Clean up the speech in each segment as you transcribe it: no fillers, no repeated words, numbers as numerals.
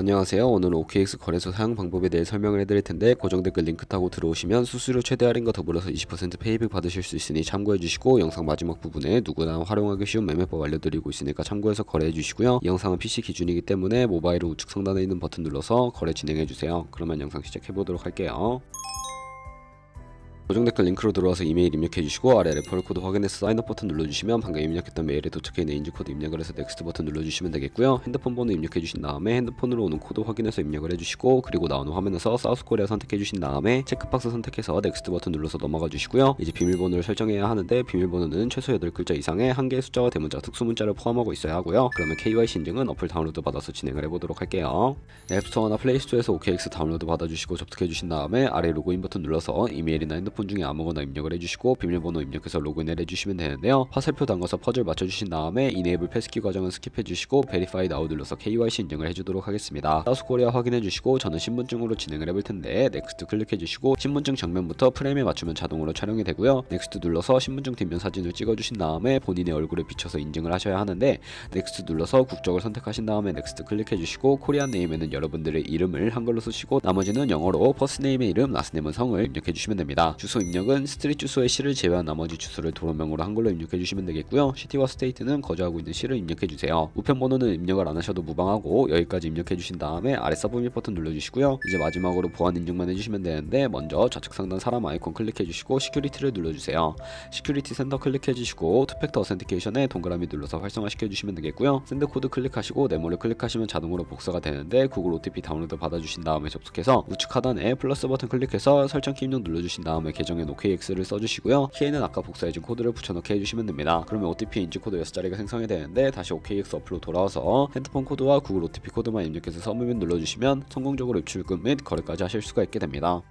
안녕하세요. 오늘은 OKX 거래소 사용 방법에 대해 설명을 해드릴 텐데 고정 댓글 링크 타고 들어오시면 수수료 최대 할인과 더불어서 20% 페이백 받으실 수 있으니 참고해주시고, 영상 마지막 부분에 누구나 활용하기 쉬운 매매법 알려드리고 있으니까 참고해서 거래해주시고요. 이 영상은 PC 기준이기 때문에 모바일은 우측 상단에 있는 버튼 눌러서 거래 진행해주세요. 그러면 영상 시작해보도록 할게요. 고정 댓글 링크로 들어와서 이메일 입력해주시고, 아래 레퍼럴 코드 확인해서 사인업 버튼 눌러주시면 방금 입력했던 메일에 도착해있는 인증 코드 입력을 해서 넥스트 버튼 눌러주시면 되겠고요. 핸드폰 번호 입력해주신 다음에 핸드폰으로 오는 코드 확인해서 입력을 해주시고, 그리고 나오는 화면에서 사우스코리아 선택해주신 다음에 체크박스 선택해서 넥스트 버튼 눌러서 넘어가 주시고요. 이제 비밀번호를 설정해야 하는데, 비밀번호는 최소 8글자 이상의 한 개의 숫자와 대문자, 특수문자를 포함하고 있어야 하고요. 그러면 KYC 인증은 어플 다운로드 받아서 진행을 해보도록 할게요. 앱스토어나 플레이스토어에서 OKX 다운로드 받아주시고 접속해주신 다음에 아래 로그인 버튼 눌러서 이메일이나 핸드폰 중에 아무거나 입력을 해주시고 비밀번호 입력해서 로그인을 해주시면 되는데요. 화살표 담가서 퍼즐 맞춰주신 다음에 이네이블 패스키 과정은 스킵해주시고 베리파이 나우 눌러서 KYC 인증을 해주도록 하겠습니다. 사우스코리아 확인해주시고 저는 신분증으로 진행을 해볼 텐데 넥스트 클릭해주시고 신분증 정면부터 프레임에 맞추면 자동으로 촬영이 되고요. 넥스트 눌러서 신분증 뒷면 사진을 찍어주신 다음에 본인의 얼굴에 비춰서 인증을 하셔야 하는데, 넥스트 눌러서 국적을 선택하신 다음에 넥스트 클릭해주시고 코리안 네임에는 여러분들의 이름을 한글로 쓰시고 나머지는 영어로 퍼스트네임의 이름, 라스트네임은 성을 입력해주시면 됩니다. 주소 입력은 스트릿 주소의 시를 제외한 나머지 주소를 도로명으로 한글로 입력해주시면 되겠고요. 시티와 스테이트는 거주하고 있는 시를 입력해주세요. 우편번호는 입력을 안하셔도 무방하고 여기까지 입력해주신 다음에 아래 서브밋 버튼 눌러주시고요. 이제 마지막으로 보안 인증만 해주시면 되는데, 먼저 좌측 상단 사람 아이콘 클릭해주시고 시큐리티를 눌러주세요. 시큐리티 센터 클릭해주시고 투팩터 어센티케이션에 동그라미 눌러서 활성화시켜주시면 되겠고요. 샌드 코드 클릭하시고 네모를 클릭하시면 자동으로 복사가 되는데, 구글 OTP 다운로드 받아주신 다음에 접속해서 우측 하단에 플러스 버튼 클릭해서 설정키 입력 눌러주신 다음에 계정에 OKX를 써주시고요. 키에는 아까 복사해준 코드를 붙여넣게 해주시면 됩니다. 그러면 OTP 인증 코드 6자리가 생성이 되는데, 다시 OKX 어플로 돌아와서 핸드폰 코드와 구글 OTP 코드만 입력해서 서브밋 눌러주시면 성공적으로 입출금 및 거래까지 하실 수가 있게 됩니다.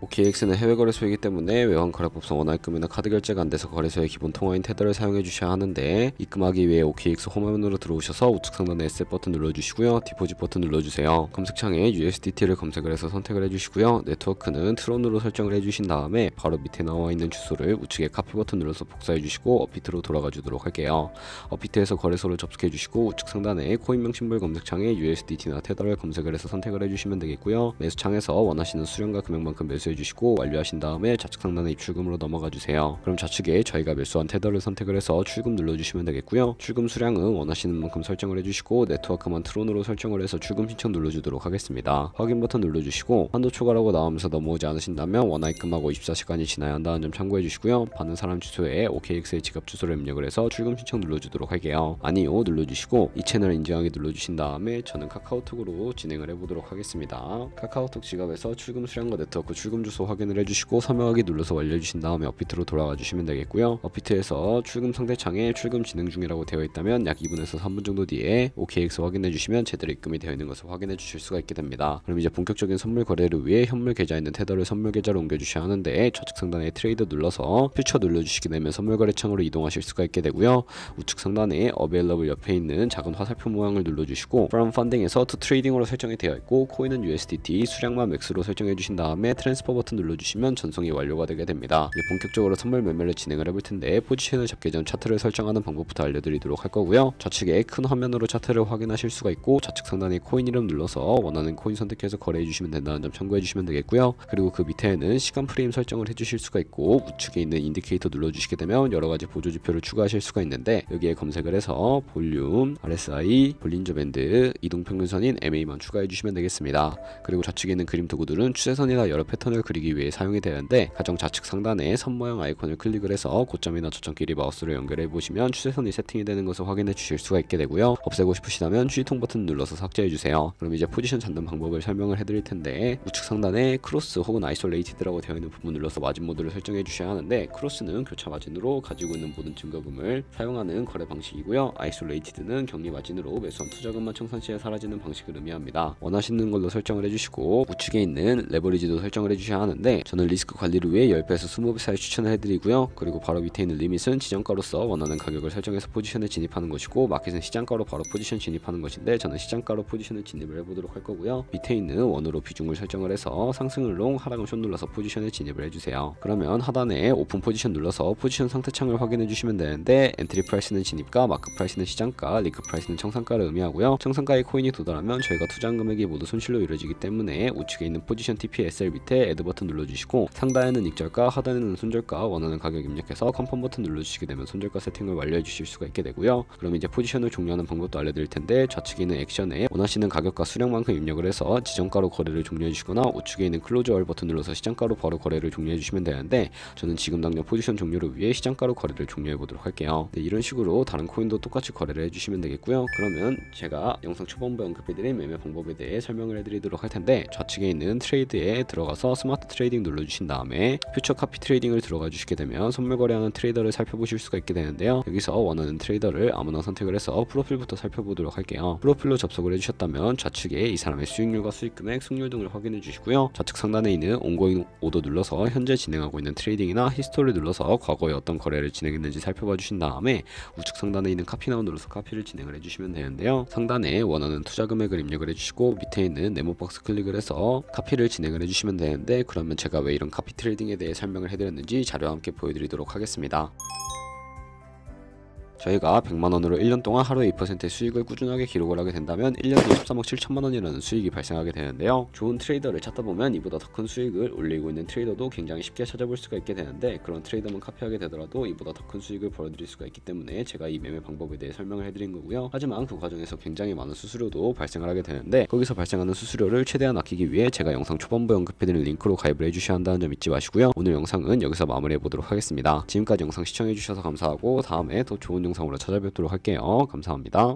OKX는 해외 거래소이기 때문에 외환 거래법상 원화입금이나 카드 결제가 안돼서 거래소의 기본 통화인 테더를 사용해 주셔야 하는데, 입금하기 위해 OKX 홈화면으로 들어오셔서 우측 상단에 에셋 버튼 눌러주시고요. 디포짓 버튼 눌러주세요. 검색창에 USDT를 검색을 해서 선택을 해주시고요. 네트워크는 트론으로 설정을 해주신 다음에 바로 밑에 나와 있는 주소를 우측에 카피 버튼 눌러서 복사해 주시고 업비트로 돌아가 주도록 할게요. 업비트에서 거래소를 접속해 주시고 우측 상단에 코인명 심볼 검색창에 USDT나 테더를 검색을 해서 선택을 해주시면 되겠고요. 매수창에서 원하시는 수량과 금액만큼 매수 해주시고 완료하신 다음에 좌측 상단의 입출금으로 넘어가 주세요. 그럼 좌측에 저희가 매수한 테더를 선택을 해서 출금 눌러주시면 되겠고요. 출금 수량은 원하시는 만큼 설정을 해주시고 네트워크만 트론으로 설정을 해서 출금 신청 눌러주도록 하겠습니다. 확인 버튼 눌러주시고 한도 초과라고 나오면서 넘어오지 않으신다면 원화입금하고 24시간이 지나야 한다는 점 참고해 주시고요. 받는 사람 주소에 OKX의 지갑 주소를 입력을 해서 출금 신청 눌러주도록 할게요. 아니요 눌러주시고 이 채널 인증하기 눌러주신 다음에 저는 카카오톡으로 진행을 해보도록 하겠습니다. 카카오톡 지갑에서 출금 수량과 네트워크 출금 주소 확인을 해주시고 서명하기 눌러서 완료해주신 다음에 업비트로 돌아가 주시면 되겠고요. 업비트에서 출금 상대창에 출금 진행 중이라고 되어 있다면 약 2분에서 3분 정도 뒤에 OKX 확인해 주시면 제대로 입금이 되어 있는 것을 확인해 주실 수가 있게 됩니다. 그럼 이제 본격적인 선물 거래를 위해 현물 계좌에 있는 테더를 선물 계좌로 옮겨 주셔야 하는데, 좌측 상단에 트레이더 눌러서 퓨처 눌러주시게 되면 선물 거래 창으로 이동하실 수가 있게 되고요. 우측 상단에 어베일러블 옆에 있는 작은 화살표 모양을 눌러주시고 From Funding에서 To Trading으로 설정이 되어 있고 코인은 USDT, 수량만 맥스로 설정해 주신 다음에 트랜스퍼 버튼 눌러주시면 전송이 완료가 되게 됩니다. 이제 본격적으로 선물 매매를 진행을 해볼 텐데, 포지션을 잡기 전 차트를 설정하는 방법부터 알려드리도록 할 거고요. 좌측에 큰 화면으로 차트를 확인하실 수가 있고, 좌측 상단에 코인 이름 눌러서 원하는 코인 선택해서 거래해 주시면 된다는 점 참고해 주시면 되겠고요. 그리고 그 밑에는 시간 프레임 설정을 해주실 수가 있고, 우측에 있는 인디케이터 눌러주시게 되면 여러가지 보조 지표를 추가하실 수가 있는데, 여기에 검색을 해서 볼륨, RSI, 볼린저 밴드, 이동평균선인 MA만 추가해 주시면 되겠습니다. 그리고 좌측에 있는 그림 도구들은 추세선이나 여러 패턴을 그리기 위해 사용이 되는데, 가장 좌측 상단에 선 모양 아이콘을 클릭을 해서 고점이나 저점끼리 마우스로 연결해 보시면 추세선이 세팅이 되는 것을 확인해 주실 수가 있게 되고요. 없애고 싶으시다면 휴지통 버튼 눌러서 삭제해 주세요. 그럼 이제 포지션 잡는 방법을 설명을 해드릴 텐데, 우측 상단에 크로스 혹은 아이솔레이티드라고 되어 있는 부분 눌러서 마진 모드를 설정해 주셔야 하는데, 크로스는 교차 마진으로 가지고 있는 모든 증거금을 사용하는 거래 방식이고요. 아이솔레이티드는 격리 마진으로 매수한 투자금만 청산 시에 사라지는 방식을 의미합니다. 원하시는 걸로 설정을 해주시고 우측에 있는 레버리지도 설정을 해주셔야 해주셔야 하는데 저는 리스크 관리를 위해 10배에서 20배 사이 추천을 해드리고요. 그리고 바로 밑에 있는 리밋은 지정가로서 원하는 가격을 설정해서 포지션에 진입하는 것이고, 마켓은 시장가로 바로 포지션 진입하는 것인데 저는 시장가로 포지션을 진입을 해보도록 할 거고요. 밑에 있는 원으로 비중을 설정을 해서 상승을 롱, 하락을 숏 눌러서 포지션에 진입을 해주세요. 그러면 하단에 오픈 포지션 눌러서 포지션 상태 창을 확인해 주시면 되는데, 엔트리 프라이스는 진입가, 마크 프라이스는 시장가, 리크 프라이스는 청산가를 의미하고요. 청산가의 코인이 도달하면 저희가 투자한 금액이 모두 손실로 이루어지기 때문에 우측에 있는 포지션 TPSL 밑에 애드 버튼 눌러주시고, 상단에는 익절가, 하단에는 손절가 원하는 가격 입력해서 컨펌 버튼 눌러주시게 되면 손절가 세팅을 완료해 주실 수가 있게 되고요. 그럼 이제 포지션을 종료하는 방법도 알려드릴 텐데, 좌측에 있는 액션에 원하시는 가격과 수량만큼 입력을 해서 지정가로 거래를 종료해 주시거나, 우측에 있는 클로즈 얼 버튼 눌러서 시장가로 바로 거래를 종료해 주시면 되는데, 저는 지금 당장 포지션 종료를 위해 시장가로 거래를 종료해 보도록 할게요. 네, 이런 식으로 다른 코인도 똑같이 거래를 해주시면 되겠고요. 그러면 제가 영상 초반부에 언급해드린 매매 방법에 대해 설명을 해드리도록 할 텐데, 좌측에 있는 트레이드에 들어가서 스마트 트레이딩 눌러주신 다음에 퓨처 카피 트레이딩을 들어가 주시게 되면 선물 거래하는 트레이더를 살펴보실 수가 있게 되는데요. 여기서 원하는 트레이더를 아무나 선택을 해서 프로필부터 살펴보도록 할게요. 프로필로 접속을 해주셨다면 좌측에 이 사람의 수익률과 수익금액, 승률 등을 확인해 주시고요. 좌측 상단에 있는 온고잉 오더 눌러서 현재 진행하고 있는 트레이딩이나 히스토리를 눌러서 과거에 어떤 거래를 진행했는지 살펴봐 주신 다음에 우측 상단에 있는 카피 나우 눌러서 카피를 진행을 해주시면 되는데요. 상단에 원하는 투자 금액을 입력을 해주시고, 밑에 있는 네모 박스 클릭을 해서 카피를 진행을 해주시면 되는데, 그러면 제가 왜 이런 카피 트레이딩에 대해 설명을 해드렸는지 자료와 함께 보여드리도록 하겠습니다. 저희가 100만원으로 1년 동안 하루에 2%의 수익을 꾸준하게 기록을 하게 된다면 1년 뒤에 13억 7천만원이라는 수익이 발생하게 되는데요. 좋은 트레이더를 찾다 보면 이보다 더 큰 수익을 올리고 있는 트레이더도 굉장히 쉽게 찾아볼 수가 있게 되는데, 그런 트레이더만 카피하게 되더라도 이보다 더 큰 수익을 벌어들일 수가 있기 때문에 제가 이 매매 방법에 대해 설명을 해드린 거고요. 하지만 그 과정에서 굉장히 많은 수수료도 발생을 하게 되는데, 거기서 발생하는 수수료를 최대한 아끼기 위해 제가 영상 초반부에 언급해드린 링크로 가입을 해주셔야 한다는 점 잊지 마시고요. 오늘 영상은 여기서 마무리해 보도록 하겠습니다. 지금까지 영상 시청해주셔서 감사하고, 다음에 더 좋은 영상으로 찾아뵙도록 할게요. 감사합니다.